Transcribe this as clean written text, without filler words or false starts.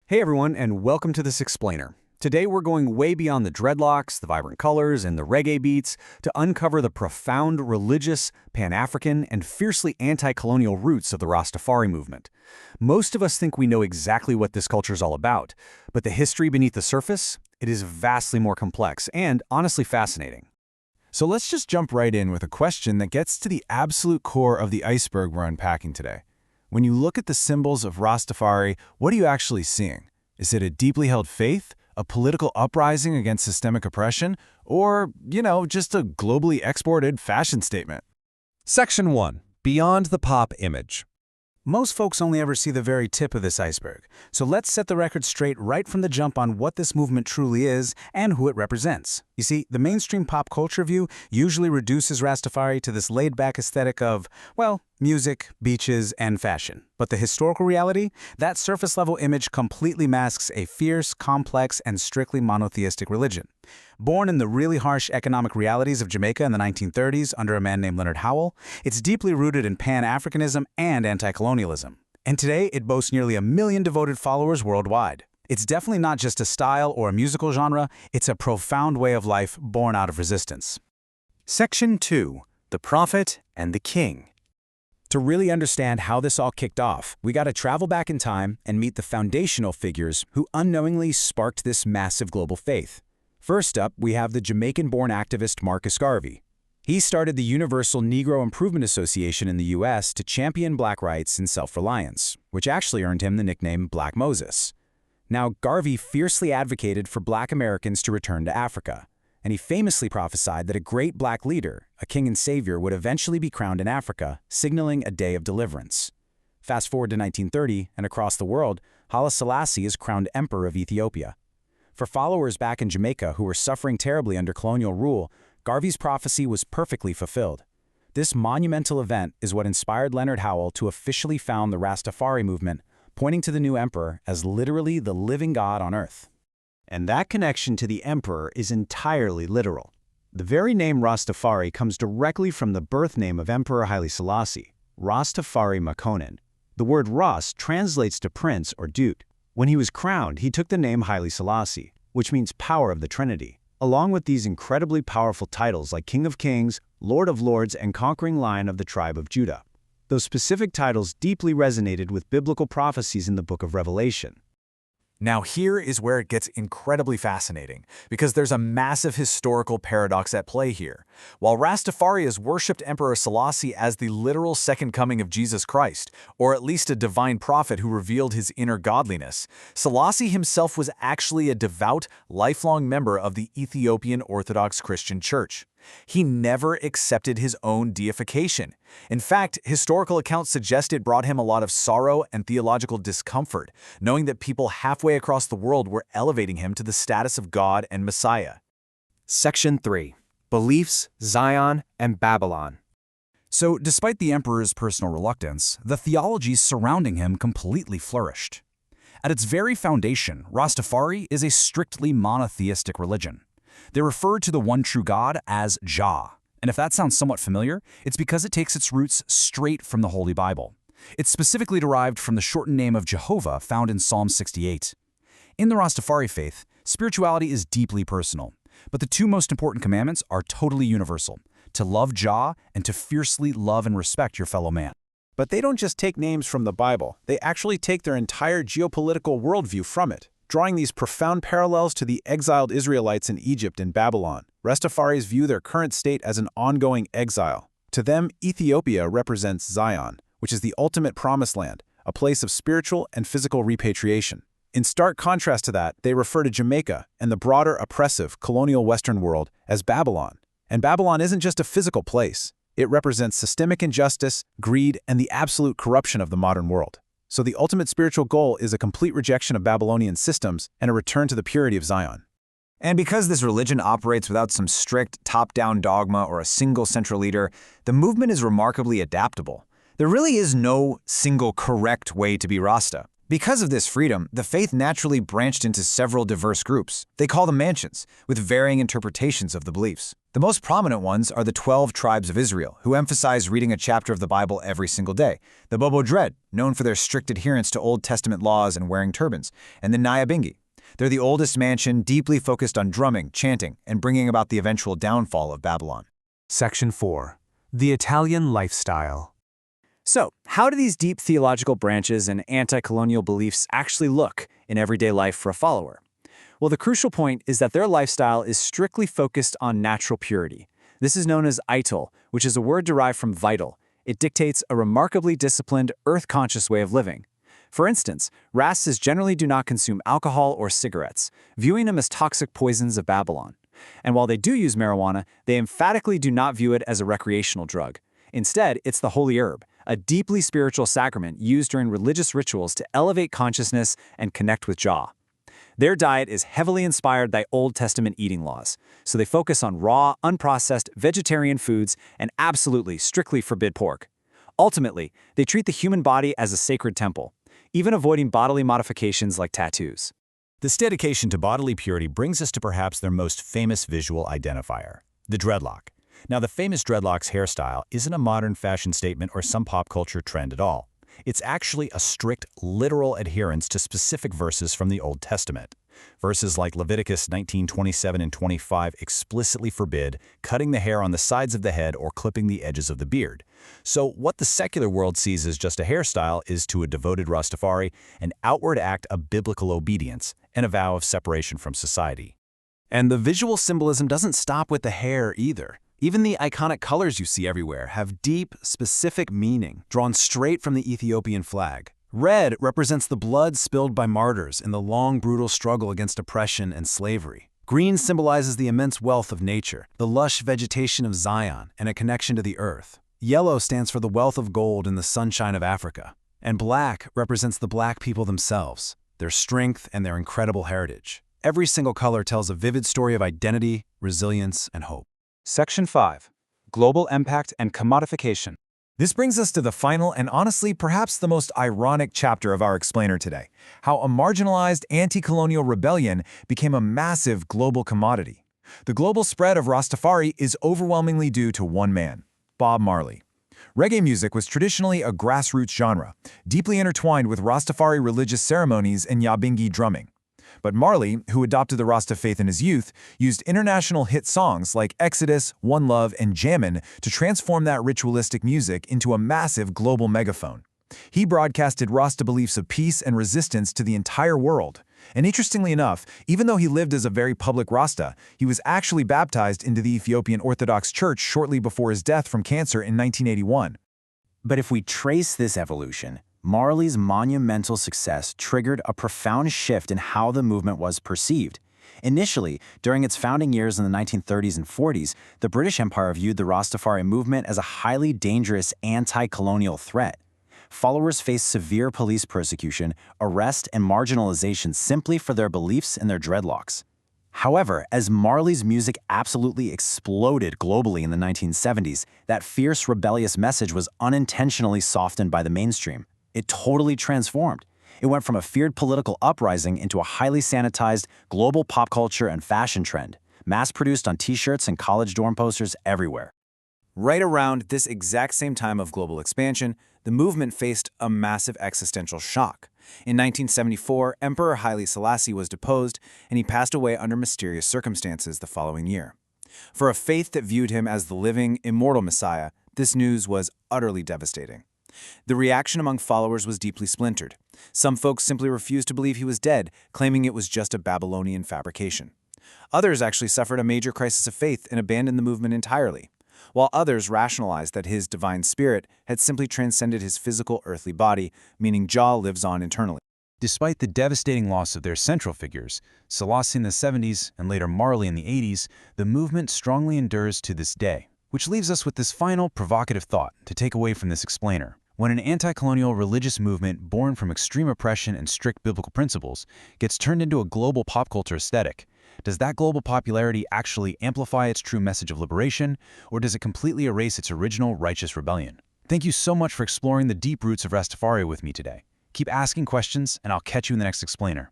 Hey everyone, and welcome to this explainer. Today we're going way beyond the dreadlocks, the vibrant colors, and the reggae beats to uncover the profound religious, Pan-African, and fiercely anti-colonial roots of the Rastafari movement. Most of us think we know exactly what this culture is all about, but the history beneath the surface, it is vastly more complex and honestly fascinating. So let's just jump right in with a question that gets to the absolute core of the iceberg we're unpacking today. When you look at the symbols of Rastafari, what are you actually seeing? Is it a deeply held faith, a political uprising against systemic oppression, or, just a globally exported fashion statement? Section 1. Beyond the pop image. Most folks only ever see the very tip of this iceberg, so let's set the record straight right from the jump on what this movement truly is and who it represents. You see, the mainstream pop culture view usually reduces Rastafari to this laid-back aesthetic of, well, music, beaches, and fashion. But the historical reality? That surface-level image completely masks a fierce, complex, and strictly monotheistic religion. Born in the really harsh economic realities of Jamaica in the 1930s under a man named Leonard Howell, it's deeply rooted in Pan-Africanism and anti-colonialism. And today, it boasts nearly 1 million devoted followers worldwide. It's definitely not just a style or a musical genre, it's a profound way of life born out of resistance. Section 2. The Prophet and the King. To really understand how this all kicked off, we got to travel back in time and meet the foundational figures who unknowingly sparked this massive global faith. First up, we have the Jamaican-born activist Marcus Garvey. He started the Universal Negro Improvement Association in the U.S. to champion black rights and self-reliance, which actually earned him the nickname Black Moses. Now, Garvey fiercely advocated for black Americans to return to Africa, and he famously prophesied that a great black leader, a king and savior, would eventually be crowned in Africa, signaling a day of deliverance. Fast forward to 1930, and across the world, Haile Selassie is crowned Emperor of Ethiopia. For followers back in Jamaica who were suffering terribly under colonial rule, Garvey's prophecy was perfectly fulfilled. This monumental event is what inspired Leonard Howell to officially found the Rastafari movement, pointing to the new emperor as literally the living God on earth. And that connection to the emperor is entirely literal. The very name Rastafari comes directly from the birth name of Emperor Haile Selassie, Rastafari Makonnen. The word Ras translates to prince or dude. When he was crowned, he took the name Haile Selassie, which means power of the Trinity, along with these incredibly powerful titles like King of Kings, Lord of Lords, and Conquering Lion of the tribe of Judah. Those specific titles deeply resonated with biblical prophecies in the book of Revelation. Now here is where it gets incredibly fascinating, because there's a massive historical paradox at play here. While Rastafari has worshipped Emperor Selassie as the literal second coming of Jesus Christ, or at least a divine prophet who revealed his inner godliness, Selassie himself was actually a devout, lifelong member of the Ethiopian Orthodox Christian Church. He never accepted his own deification. In fact, historical accounts suggest it brought him a lot of sorrow and theological discomfort, knowing that people halfway across the world were elevating him to the status of God and Messiah. Section 3. Beliefs, Zion, and Babylon. So, despite the emperor's personal reluctance, the theologies surrounding him completely flourished. At its very foundation, Rastafari is a strictly monotheistic religion. They refer to the one true God as Jah. And if that sounds somewhat familiar, it's because it takes its roots straight from the Holy Bible. It's specifically derived from the shortened name of Jehovah found in Psalm 68. In the Rastafari faith, spirituality is deeply personal, but the two most important commandments are totally universal: to love Jah and to fiercely love and respect your fellow man. But they don't just take names from the Bible, they actually take their entire geopolitical worldview from it, drawing these profound parallels to the exiled Israelites in Egypt and Babylon. Rastafaris view their current state as an ongoing exile. To them, Ethiopia represents Zion, which is the ultimate promised land, a place of spiritual and physical repatriation. In stark contrast to that, they refer to Jamaica and the broader oppressive colonial Western world as Babylon. And Babylon isn't just a physical place. It represents systemic injustice, greed, and the absolute corruption of the modern world. So the ultimate spiritual goal is a complete rejection of Babylonian systems and a return to the purity of Zion. And because this religion operates without some strict top-down dogma or a single central leader, the movement is remarkably adaptable. There really is no single correct way to be Rasta. Because of this freedom, the faith naturally branched into several diverse groups. They call them mansions, with varying interpretations of the beliefs. The most prominent ones are the 12 tribes of Israel, who emphasize reading a chapter of the Bible every single day. The Bobo Dread, known for their strict adherence to Old Testament laws and wearing turbans. And the Nyabingi. They're the oldest mansion, deeply focused on drumming, chanting, and bringing about the eventual downfall of Babylon. Section 4. The Italian Lifestyle. So, how do these deep theological branches and anti-colonial beliefs actually look in everyday life for a follower? Well, the crucial point is that their lifestyle is strictly focused on natural purity. This is known as ital, which is a word derived from vital. It dictates a remarkably disciplined, earth-conscious way of living. For instance, Rastas generally do not consume alcohol or cigarettes, viewing them as toxic poisons of Babylon. And while they do use marijuana, they emphatically do not view it as a recreational drug. Instead, it's the holy herb, a deeply spiritual sacrament used during religious rituals to elevate consciousness and connect with Jah. Their diet is heavily inspired by Old Testament eating laws, so they focus on raw, unprocessed, vegetarian foods and absolutely, strictly forbid pork. Ultimately, they treat the human body as a sacred temple, even avoiding bodily modifications like tattoos. This dedication to bodily purity brings us to perhaps their most famous visual identifier, the dreadlock. Now, the famous dreadlocks hairstyle isn't a modern fashion statement or some pop culture trend at all. It's actually a strict, literal adherence to specific verses from the Old Testament. Verses like Leviticus 19:27 and 25 explicitly forbid cutting the hair on the sides of the head or clipping the edges of the beard. So what the secular world sees as just a hairstyle is, to a devoted Rastafari, an outward act of biblical obedience and a vow of separation from society. And the visual symbolism doesn't stop with the hair either. Even the iconic colors you see everywhere have deep, specific meaning, drawn straight from the Ethiopian flag. Red represents the blood spilled by martyrs in the long, brutal struggle against oppression and slavery. Green symbolizes the immense wealth of nature, the lush vegetation of Zion, and a connection to the earth. Yellow stands for the wealth of gold in the sunshine of Africa. And black represents the black people themselves, their strength and their incredible heritage. Every single color tells a vivid story of identity, resilience, and hope. Section 5. Global Impact and Commodification. This brings us to the final and honestly perhaps the most ironic chapter of our explainer today, how a marginalized anti-colonial rebellion became a massive global commodity. The global spread of Rastafari is overwhelmingly due to one man, Bob Marley. Reggae music was traditionally a grassroots genre, deeply intertwined with Rastafari religious ceremonies and Nyabingi drumming. But Marley, who adopted the Rasta faith in his youth, used international hit songs like Exodus, One Love, and Jammin' to transform that ritualistic music into a massive global megaphone. He broadcasted Rasta beliefs of peace and resistance to the entire world. And interestingly enough, even though he lived as a very public Rasta, he was actually baptized into the Ethiopian Orthodox Church shortly before his death from cancer in 1981. But if we trace this evolution, Marley's monumental success triggered a profound shift in how the movement was perceived. Initially, during its founding years in the 1930s and 40s, the British Empire viewed the Rastafari movement as a highly dangerous anti-colonial threat. Followers faced severe police persecution, arrest, and marginalization simply for their beliefs and their dreadlocks. However, as Marley's music absolutely exploded globally in the 1970s, that fierce, rebellious message was unintentionally softened by the mainstream. It totally transformed. It went from a feared political uprising into a highly sanitized global pop culture and fashion trend, mass-produced on t-shirts and college dorm posters everywhere. Right around this exact same time of global expansion, the movement faced a massive existential shock. In 1974, Emperor Haile Selassie was deposed, and he passed away under mysterious circumstances the following year. For a faith that viewed him as the living, immortal Messiah, this news was utterly devastating. The reaction among followers was deeply splintered. Some folks simply refused to believe he was dead, claiming it was just a Babylonian fabrication. Others actually suffered a major crisis of faith and abandoned the movement entirely, while others rationalized that his divine spirit had simply transcended his physical earthly body, meaning Jah lives on eternally. Despite the devastating loss of their central figures, Selassie in the 70s and later Marley in the 80s, the movement strongly endures to this day. Which leaves us with this final provocative thought to take away from this explainer. When an anti-colonial religious movement born from extreme oppression and strict biblical principles gets turned into a global pop culture aesthetic, does that global popularity actually amplify its true message of liberation, or does it completely erase its original righteous rebellion? Thank you so much for exploring the deep roots of Rastafari with me today. Keep asking questions, and I'll catch you in the next explainer.